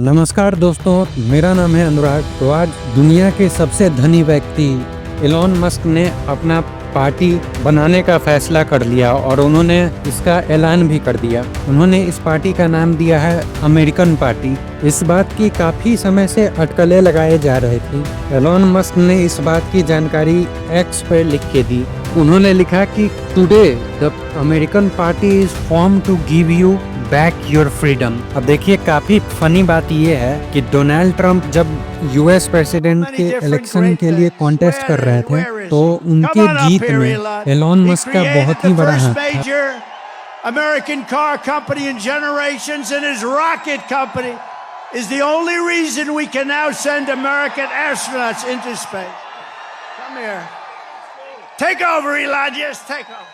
नमस्कार दोस्तों, मेरा नाम है अनुराग। तो आज दुनिया के सबसे धनी व्यक्ति एलोन मस्क ने अपना पार्टी बनाने का फैसला कर लिया और उन्होंने इसका ऐलान भी कर दिया। उन्होंने इस पार्टी का नाम दिया है अमेरिकन पार्टी। इस बात की काफ़ी समय से अटकलें लगाए जा रहे थे। एलोन मस्क ने इस बात की जानकारी एक्स पर लिख के दी। उन्होंने लिखा कि today the American party is form to give you back your freedom. अब देखिए, काफी फनी बात यह है कि डोनाल्ड ट्रंप जब यूएस प्रेसिडेंट के इलेक्शन के लिए कॉन्टेस्ट कर रहे थे तो उनके जीत में एलोन मस्क का बहुत ही बड़ा हाथ था। American car company in generations, and his rocket company is the only reason we can now send American astronauts into space. Come here. Take over, Elon. Just take over.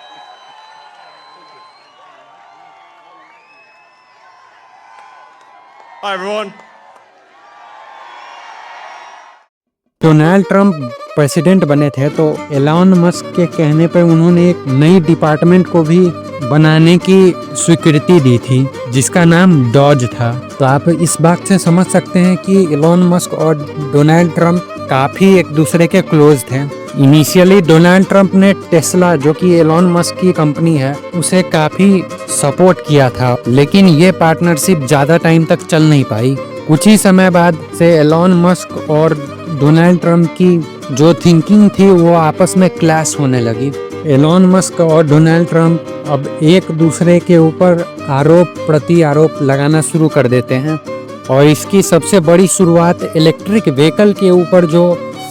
Hi, everyone. Donald Trump president बने थे तो Elon Musk के कहने पर उन्होंने एक नई department को भी बनाने की स्वीकृति दी थी जिसका नाम डॉज था। तो आप इस बात से समझ सकते हैं कि एलोन मस्क और डोनाल्ड ट्रंप काफ़ी एक दूसरे के क्लोज थे। इनिशियली डोनाल्ड ट्रंप ने टेस्ला, जो कि एलोन मस्क की कंपनी है, उसे काफ़ी सपोर्ट किया था, लेकिन ये पार्टनरशिप ज़्यादा टाइम तक चल नहीं पाई। कुछ ही समय बाद से एलोन मस्क और डोनाल्ड ट्रंप की जो थिंकिंग थी वो आपस में क्लैश होने लगी। एलोन मस्क और डोनाल्ड ट्रंप अब एक दूसरे के ऊपर आरोप प्रति आरोप लगाना शुरू कर देते हैं और इसकी सबसे बड़ी शुरुआत इलेक्ट्रिक व्हीकल के ऊपर जो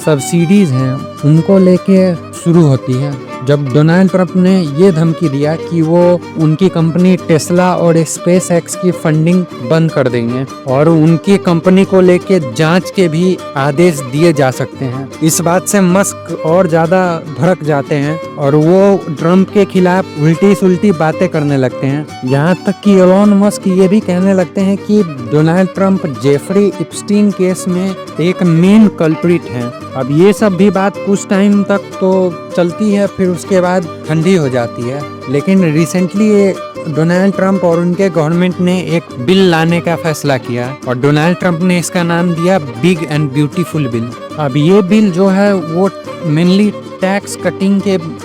सब्सिडीज हैं उनको लेके शुरू होती है। जब डोनाल्ड ट्रंप ने ये धमकी दिया कि वो उनकी कंपनी टेस्ला और स्पेस एक्स की फंडिंग बंद कर देंगे और उनकी कंपनी को लेके जांच के भी आदेश दिए जा सकते हैं। इस बात से मस्क और ज़्यादा भड़क जाते हैं और वो ट्रंप के खिलाफ उल्टी सुल्टी बातें करने लगते हैं। यहाँ तक कि एलोन मस्क ये भी कहने लगते हैं कि डोनाल्ड ट्रंप जेफरी इप्स्टीन केस में एक मेन कल्प्रिट हैं। अब ये सब भी बात कुछ टाइम तक तो चलती है, फिर उसके बाद ठंडी हो जाती है। लेकिन रिसेंटली डोनाल्ड ट्रंप और उनके गवर्नमेंट ने एक बिल लाने का फैसला किया और डोनाल्ड ट्रंप ने इसका नाम दिया बिग एंड ब्यूटीफुल बिल। अब ये बिल जो है वो मेनली टैक्स कटिंग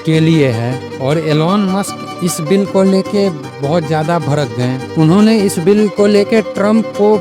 के लिए है और एलोन मस्क इस बिल को लेके बहुत ज़्यादा भड़क गए। उन्होंने इस बिल को लेके ट्रंप को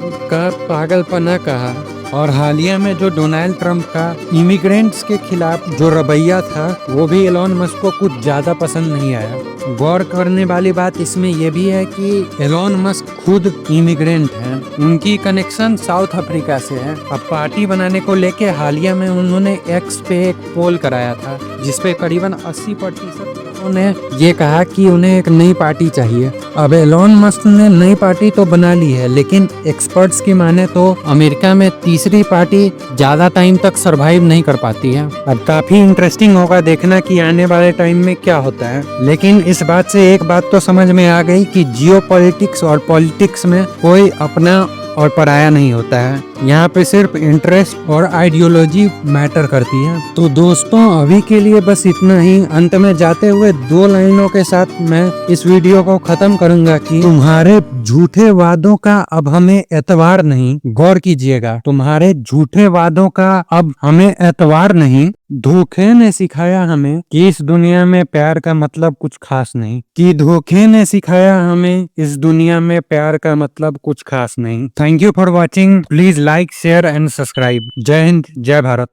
पागलपना कहा और हालिया में जो डोनाल्ड ट्रंप का इमिग्रेंट्स के खिलाफ जो रवैया था वो भी एलोन मस्क को कुछ ज़्यादा पसंद नहीं आया। गौर करने वाली बात इसमें यह भी है कि एलोन मस्क खुद इमिग्रेंट हैं, उनकी कनेक्शन साउथ अफ्रीका से है। अब पार्टी बनाने को लेके हालिया में उन्होंने एक्स पे एक पोल कराया था जिसपे करीबन 80% ने ये कहा कि उन्हें एक नई पार्टी चाहिए। अब एलोन मस्क ने नई पार्टी तो बना ली है, लेकिन एक्सपर्ट्स की माने तो अमेरिका में तीसरी पार्टी ज्यादा टाइम तक सरवाइव नहीं कर पाती है। अब काफी इंटरेस्टिंग होगा देखना कि आने वाले टाइम में क्या होता है। लेकिन इस बात से एक बात तो समझ में आ गई कि जियोपॉलिटिक्स और पॉलिटिक्स में कोई अपना और पराया नहीं होता है। यहाँ पे सिर्फ इंटरेस्ट और आइडियोलॉजी मैटर करती है। तो दोस्तों, अभी के लिए बस इतना ही। अंत में जाते हुए 2 लाइनों के साथ मैं इस वीडियो को खत्म करूंगा कि तुम्हारे झूठे वादों का अब हमें एतबार नहीं। गौर कीजिएगा, तुम्हारे झूठे वादों का अब हमें एतबार नहीं। धोखे ने सिखाया हमें कि इस दुनिया में प्यार का मतलब कुछ खास नहीं। कि धोखे ने सिखाया हमें इस दुनिया में प्यार का मतलब कुछ खास नहीं। Thank you for watching. Please like, share and subscribe. जय हिंद, जय भारत।